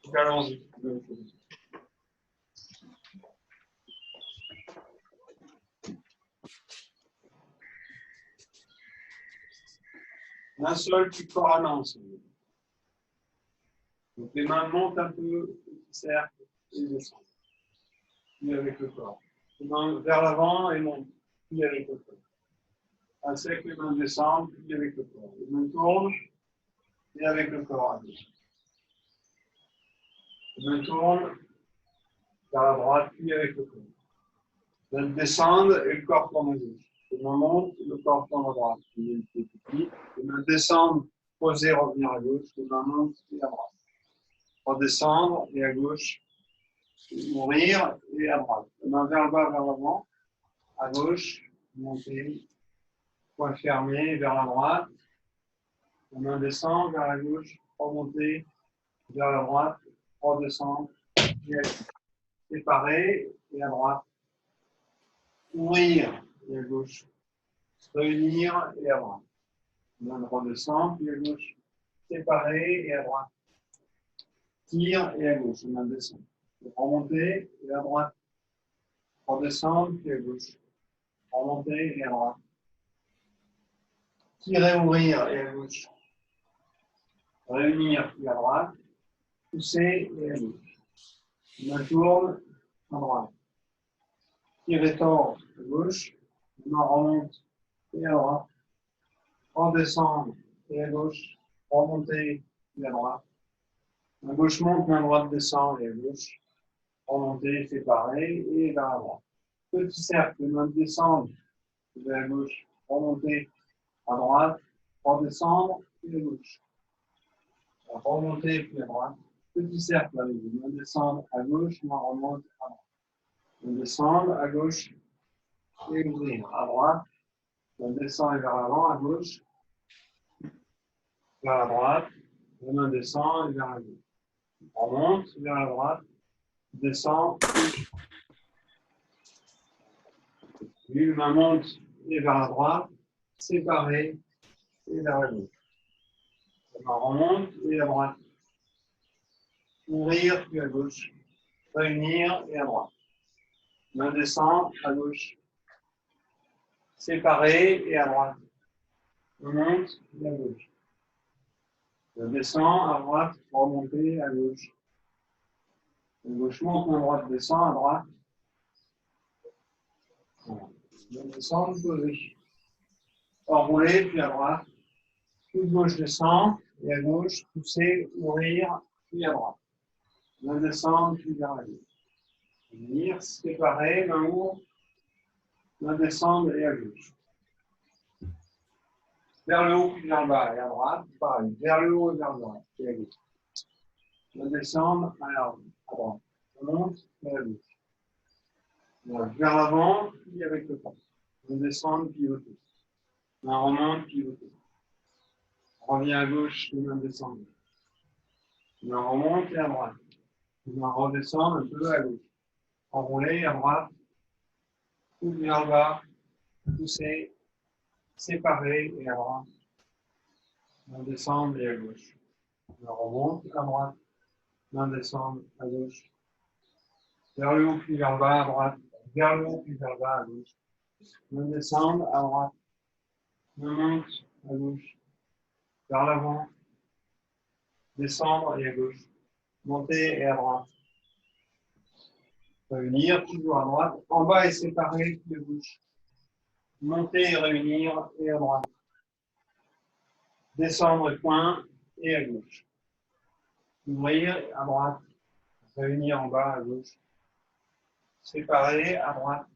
Donc allons-y. Un seul qui coordonne. Donc les mains montent un peu, petit cercle, et descendent. Puis avec le corps. Les mains vers l'avant et montent, puis avec le corps. Ainsi que les mains descendent, puis avec le corps. Les mains tournent, et avec le corps à gauche. Les mains tournent vers la droite, puis avec le corps. Les mains descendent et le corps tourne à gauche. Les mains montent, le corps tourne à droite. Les mains descendent, poser, revenir à gauche. Les mains montent et à droite. Redescendre et à gauche. Mourir et à droite. Les mains vers le bas, vers l'avant. À gauche, monter. Point fermé vers la droite. La main descend vers la gauche. Remonter vers la droite. Redescendre. Séparer et à droite. Ouvrir et à gauche. Réunir et à droite. Main redescend, puis à gauche. Séparer et à droite. Tire et à gauche. Main descend. Remonter et à droite. Redescendre, puis à gauche. Remonter et à droite. Tirer, ouvrir et à gauche. Réunir puis à droite. Pousser et à gauche. Main tourne à droite. Tirer, tord à gauche. Main remonte et à droite. Redescendre et à gauche. Remonter et à droite. Main gauche monte, main droite descend et à gauche. Remonter, séparer et vers la droite. Petit cercle, main descendre vers la gauche. Remonter à droite. Redescendre et à gauche. Remonter puis à droite. Petit cercle avec vous. Main descendre à gauche, main remonte à droite. Main descendre à gauche et ouvrir à droite. Main descend et vers l'avant à gauche. Vers la droite. La main descend et vers la gauche. Remonte vers la droite. Descend. Puis la main monte et vers la droite. Séparé et vers la gauche. La main remonte et à droite. Ouvrir puis à gauche. Réunir et à droite. Main descend à gauche. Séparer et à droite. On monte et à gauche. On descend à droite, remonter à gauche. La gauche monte, la droite descend à droite. On descend, poser. Enrouler, puis à droite. Puis gauche descend et à gauche, pousser, ouvrir, puis à droite. On descend, puis vers la gauche. Venir, séparer, main ouvre. On descend et à gauche. Vers le haut, puis vers le bas, et à droite, pareil. Vers le haut et vers le bas, et à gauche. On descend, à droite. On monte, et à gauche. Vers l'avant, puis avec le pas. On descend, pivoter. On remonte, pivoter. On revient à gauche, on descend. On remonte et à droite. On redescend un peu à gauche. Enrouler à droite. Tout vers le bas. Pousser. Séparer et à droite. On descend et à gauche. On remonte à droite. On descend à gauche. Vers le haut, puis vers le bas à droite. Vers le haut, puis vers le bas à gauche. On descend à droite. On monte à gauche. Vers l'avant. Descendre et à gauche. Monter et à droite. Réunir, toujours à droite. En bas et séparer, puis à gauche. Monter et réunir et à droite. Descendre et point et à gauche. Ouvrir à droite. Réunir en bas à gauche. Séparer à droite.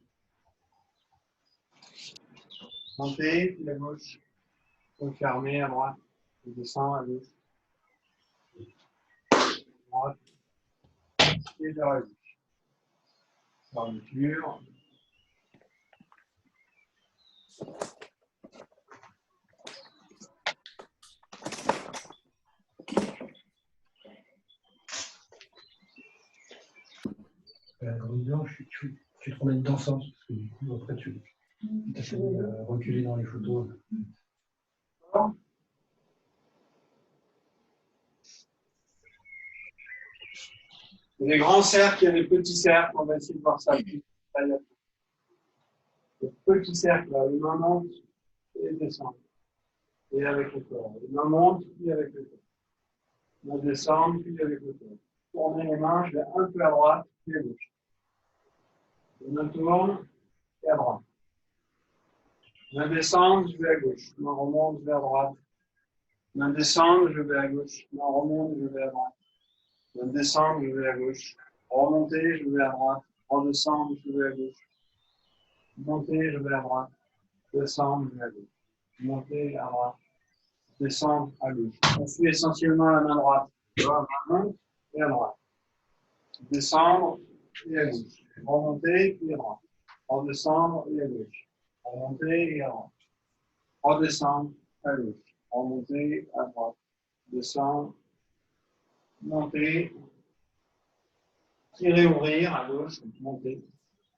Monter, puis à gauche. Refermer à droite. Descendre à gauche. Droite. Et vers la gauche. Fermeture. Tu te remets dans le sens, parce que du coup, après, tu t'as fait reculer dans les photos. Il y a des grands cercles, il y a des petits cercles. On va essayer de voir ça. Le petit cercle, là, les mains montent et descendent. Et avec le corps. Les mains montent, puis avec le corps. On descend, puis avec le corps. Tournez les mains, je vais un peu à droite, puis à gauche. Je me tourne, et à droite. Je vais descendre, je vais à gauche. Je me remonte, je vais à droite. Je vais descendre, je vais à gauche. Je me remonte, je vais à droite. Je vais descendre, je vais à gauche. Remonter, je vais à droite. Redescendre, je vais à gauche. Monter, je vais à droite. Descendre, je vais à gauche. Monter, à droite. Descendre, à gauche. On suit essentiellement la main droite. La main monte et à droite. Descendre et à gauche. Remonter et à droite. Redescendre et à gauche. Remonter et à droite. Redescendre à gauche. Remonter à droite. Descendre. Monter. Tirer, ouvrir à gauche. Monter.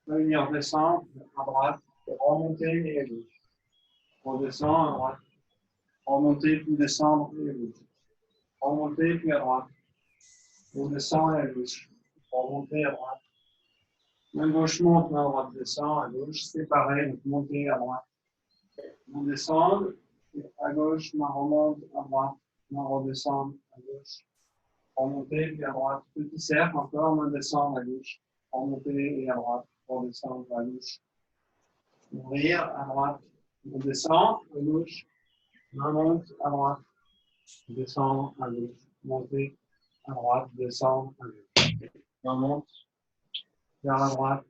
Venir descendre à droite. Remonter et à gauche. Redescendre à droite. Remonter puis descendre et à gauche. Remonter puis à droite. On descend et à gauche. Remonter à droite. Main gauche monte, main droite descend, à gauche, séparé, donc monter à droite. On descend, à gauche, main remonte, à droite, main redescend, à gauche. Remonter, puis à droite. Petit cercle encore, main descend, à gauche. Remonter et à droite, redescendre, à gauche. Ouvrir, à droite. On descend, à gauche. Main monte, à droite. Descendre, à gauche. Monter, à droite, descendre, à gauche. Main monte, vers la droite.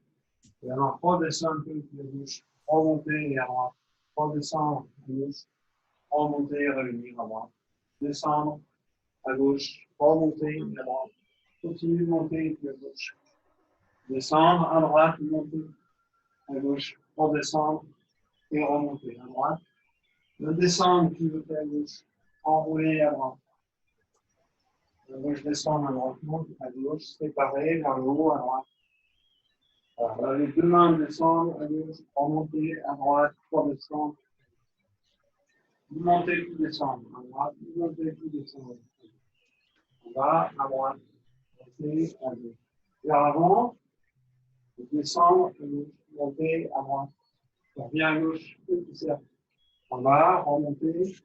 Et alors, redescendre un peu à gauche, remonter et à droite, redescendre à gauche, remonter et revenir à droite, descendre à gauche, remonter et à droite, continuer de monter et puis à gauche, descendre à droite, monter à gauche, redescendre et remonter à droite, descendre puis monter à gauche, enrouler à droite. À gauche, descendre à droite, monte à gauche, séparer vers le haut à droite. Alors, les deux mains descendent à gauche, remonter à droite, redescendre. Monter puis descendre. À droite, monter puis descendre. On va à droite, monter à gauche. Vers l'avant, descendre à gauche, monter à droite. On revient à gauche, petit cercle. On va remonter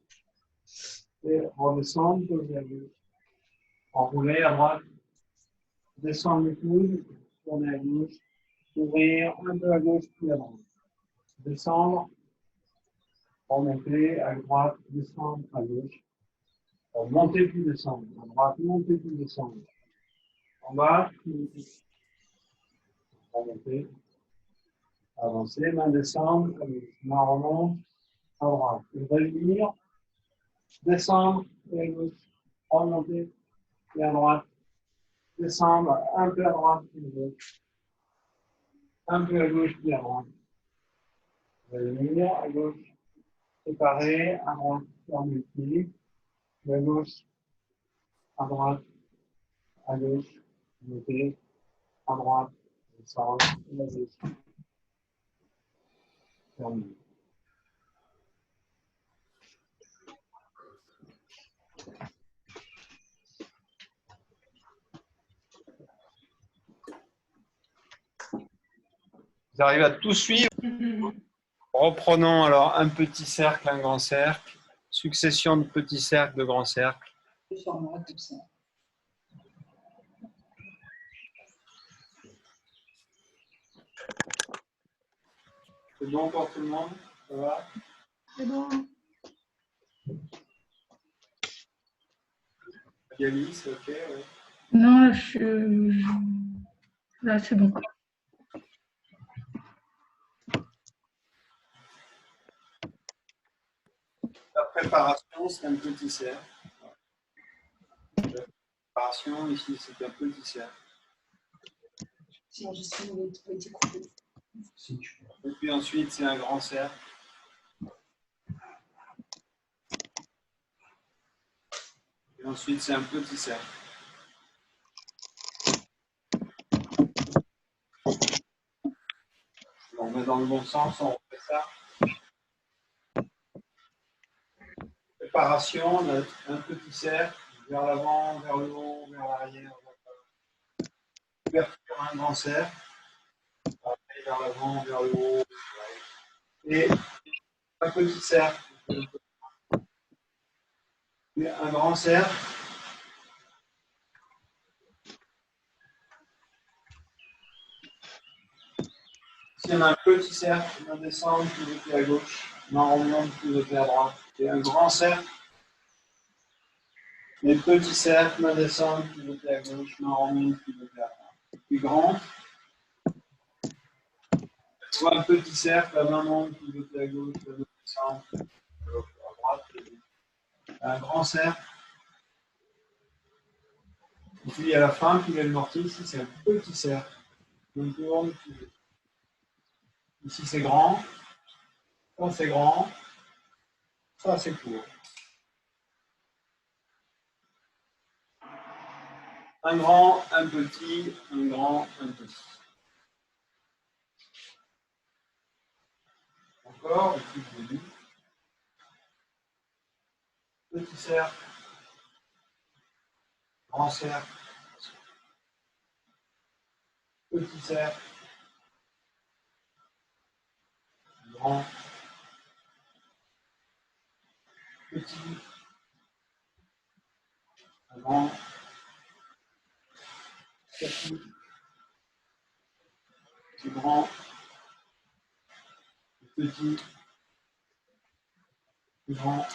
et redescendre, poser à gauche. Enrouler à droite, descendre le coude, tourner à gauche, ouvrir un peu à gauche puis à droite. Descendre, remonter à droite, descendre à gauche. Monter puis descendre. À droite, monter puis descendre. En bas, remonter, avancer, main descendre, main remonte, à droite. Et revenir, descendre et à gauche, remonter et à droite, descendre un peu à droite et à gauche, un peu à gauche puis à droite. Revenir à gauche, séparer, à droite, fermer le pied, à gauche, à droite, à gauche, monter, à droite, descendre et à gauche, fermer. Vous arrivez à tout suivre. Reprenons alors un petit cercle, un grand cercle, succession de petits cercles, de grands cercles. C'est bon pour tout le monde? Ça va? C'est bon. Gali, c'est ok, oui. Non, là, c'est bon. La préparation, c'est un petit cercle. La préparation, ici, c'est un petit cercle. Sinon, je suis une petite coupée. Et puis ensuite, c'est un grand cercle. Et ensuite, c'est un petit cercle. On met dans le bon sens, on fait ça. Préparation, on a un petit cercle, vers l'avant, vers le haut, vers l'arrière. ouverture, un grand cercle. Après, vers l'avant, vers le haut. Et un petit cercle. Et un grand cercle. Si on a un petit cercle, on descend, pivoter à gauche. On remonte, pivoter à droite. Et un grand cercle. Et petit cercle, main descendre, pivoter à gauche, main remonte, pivoter à droite. Puis grand. On voit un petit cercle, la main monte, pivoter à gauche, la main descend, pivoter à droite. Un grand cercle. Et puis à la fin, puis le mortier, ici c'est un petit cercle. On tourne, ici c'est grand, ça c'est grand, ça c'est court. Un grand, un petit, un grand, un petit. Encore, depuis le début. Petit cercle, grand cercle, petit cercle, grand, petit, grand, petit, grand, petit, grand,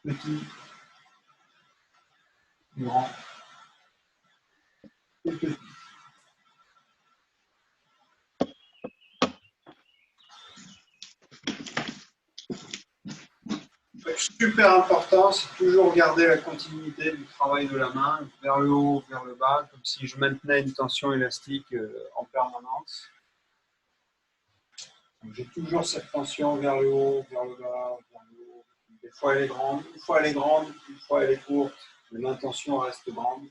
petit, grand, et petit. Donc, super important, c'est toujours garder la continuité du travail de la main, vers le haut, vers le bas, comme si je maintenais une tension élastique en permanence. J'ai toujours cette tension vers le haut, vers le bas, vers le haut. Des fois elle est grande, une fois elle est grande, une fois elle est courte, mais l'intention reste grande.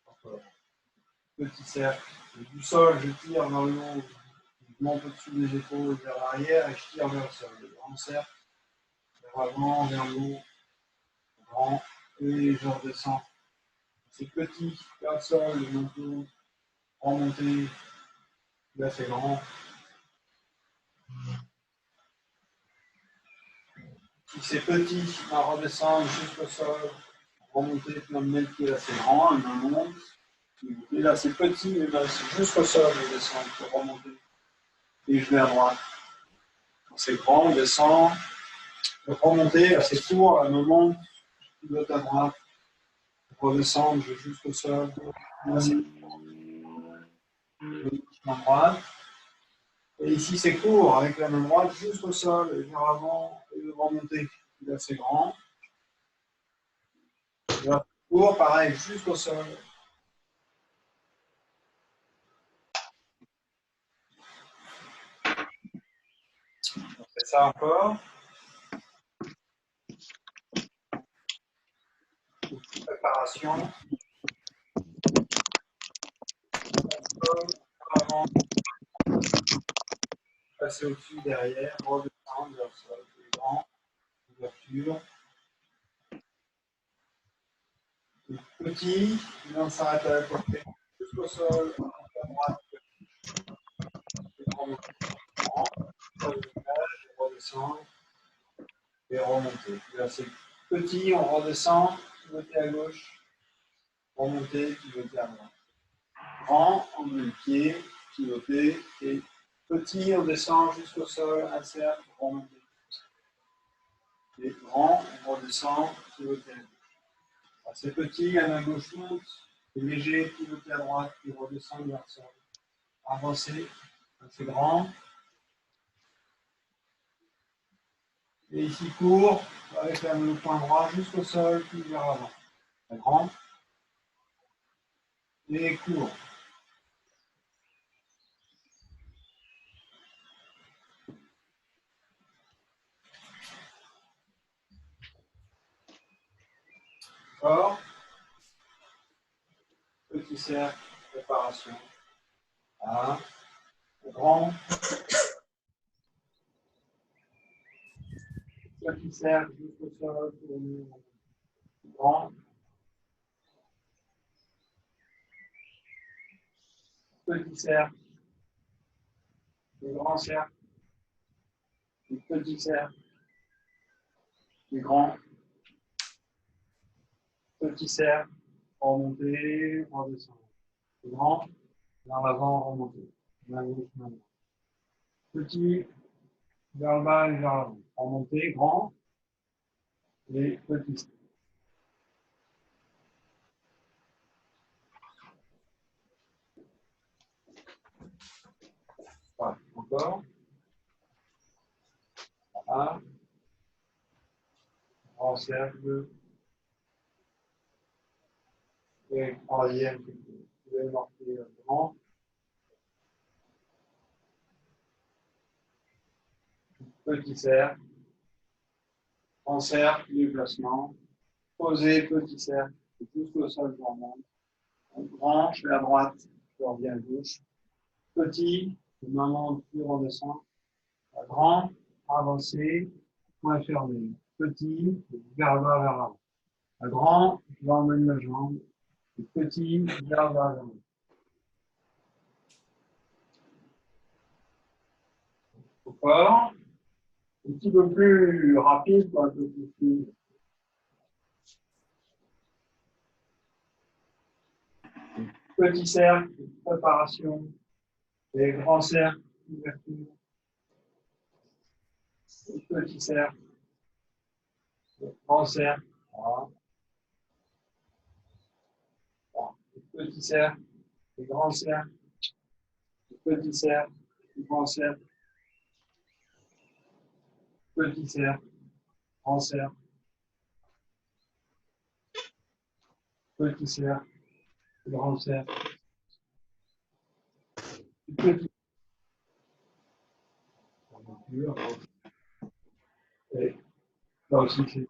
Encore. Petit cercle. Du sol, je tire vers le haut, je monte au-dessus des épaules, vers l'arrière et je tire vers le sol. Le grand cercle, vers l'avant, vers le haut, grand, et je redescends. C'est petit, vers le sol, le manteau, remonter, là c'est grand. Si c'est petit, on va redescendre jusqu'au sol, remonter, puis amener le pied, là c'est grand, une main monte. Et là c'est petit, mais là c'est jusqu'au sol, je descends pour remonter. Et je vais à droite. Quand c'est grand, on descend, je remonter, là c'est court, là me monte, je vais à droite, je redescends, je vais jusqu'au sol. Là c'est court. Je vais à droite. Et ici c'est court, avec la main droite jusqu'au sol, et vers l'avant, et remonter. Là c'est grand. Là, court, pareil, jusqu'au sol. On fait ça encore. Préparation. Avant, passer au-dessus, derrière, redescendre vers le sol. Grand, ouverture. Petit, on s'arrête à la portée jusqu'au sol, à droite, grand, redescendre et remonter. Là, c'est petit, on redescend, pivoter à gauche, remonter, pivoter à droite. Grand, on met le pied, pivoter, et petit, on descend jusqu'au sol, un cercle, remonter. Et grand, on redescend, pivoter à gauche. C'est petit, à la gauche monte, c'est léger, pivoter à droite, puis redescendre vers le sol. Avancer, c'est grand. Et ici court, avec le point droit jusqu'au sol, puis vers l'avant. Grand. Et court. Fort. Petit cercle, préparation. Voilà. Grand. Petit cercle jusqu'au sol, tourner. Grand. Petit cercle. Les grands cercles. Les petits cercles. Les grands. Petit cercle. Remonter, redescendre. Les grands. Vers l'avant, remonter. Main gauche, main droite. Petit. Vers le bas et vers l'avant. Remonter, grand. Et petit cercle. Voilà. Encore. Voilà. Grand cercle. Et troisième, vous pouvez marquer grand. Petit cercle. Grand cercle, déplacement. Posé, petit cercle. Et jusqu'au sol, je remonte. Grand, je vais à droite, je reviens à gauche. Petit, je monte, puis redescend. Grand, avancé, point fermé. Petit, vers le bas, vers l'avant. Grand, je emmène la jambe. Et petit, vers le bas, vers l'avant. Fort. Un petit peu plus rapide, un peu plus fluide. Petit cercle, préparation. Et grand cercle, ouverture. Petit cercle. Grand cercle. Voilà. Petit cercle. Et grand cercle. Petit cercle. Grand cercle. Petit cercle. Grand cercle. Petit cercle. Grand cercle. Petit. Et là aussi, c'est.